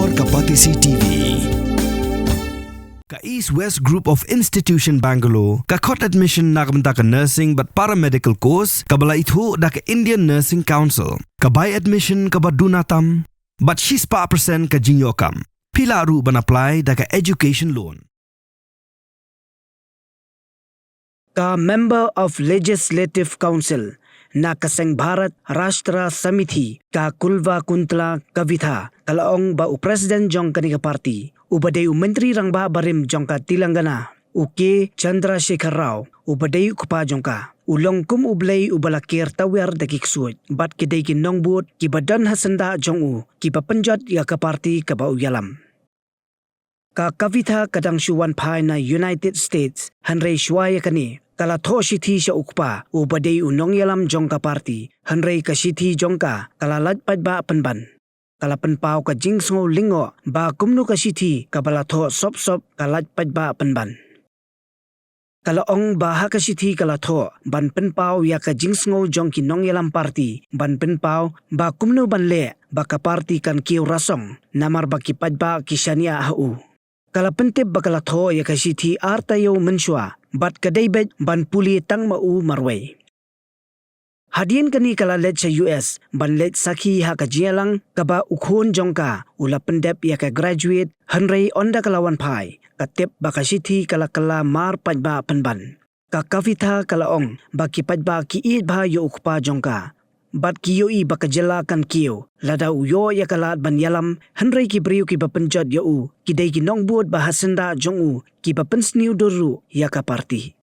Tawiar Kapatisi TV. Ka East West Group of Institution Bangalore, ka khot admission na kabenta ka nursing but paramedical course, ka bala itho da ka Indian Nursing Council, ka buy admission ka badunatam, but she's pa percent ka jinyokam. Pila ru ban apply da ka education loan. Ka Member of Legislative Council na Kasang Bharat Rashtra Samiti ka Kulva Kuntla Kavitha kalaong ba u President jong kanika party ubadai u Menteri rang ba barim jong ka Tilangana uke Chandrasekhar Rao ubadai kupa jong ka ulong kum ublei ubalakir Tawiar daki Ksuid bat kidai ki nongbut ki badan hasanda jong u ki papenjat ya ka party ka ba u yalam. Ka Kavitha kadang syuan pai na United States hanrei syuaya kani kala tho sithi sa ukpa ubadai unong yalam jong ka party hanrei ka sithi jong ka kala latpat ba penban kala penpau ka jingsngo lingo ba kumnu ka sithi ka bala tho sop ka latpat ba penban kala ong ba ha ka sithi kala tho ban penpau ya ka jingsngo jong ki nong yalam party ban penpau ba kumnu ban le ba ka party kan kiu rasong namar ba ki padba ki shania hau kala pentep ba kala tho ya ka sithi artayo mensua bat kadaybet ban puli tang mau marway. Hadian kani kala let sa US ban let saki ha ka jialang kaba ukhon jongka ula pendep ya ka graduate hanrei onda kalawan pai katep baka sithi kala mar padba penban. Ka Kavitha kala ong baki padba ki it ba yo ukpa jongka. Bat kiyo i baka jela kan kiyo lada uyo ya kala ban yalam hanrei ki briu ki bapenjat ya u kidai ki nongbut bahasenda jong u ki bapensniu doru ya ka party.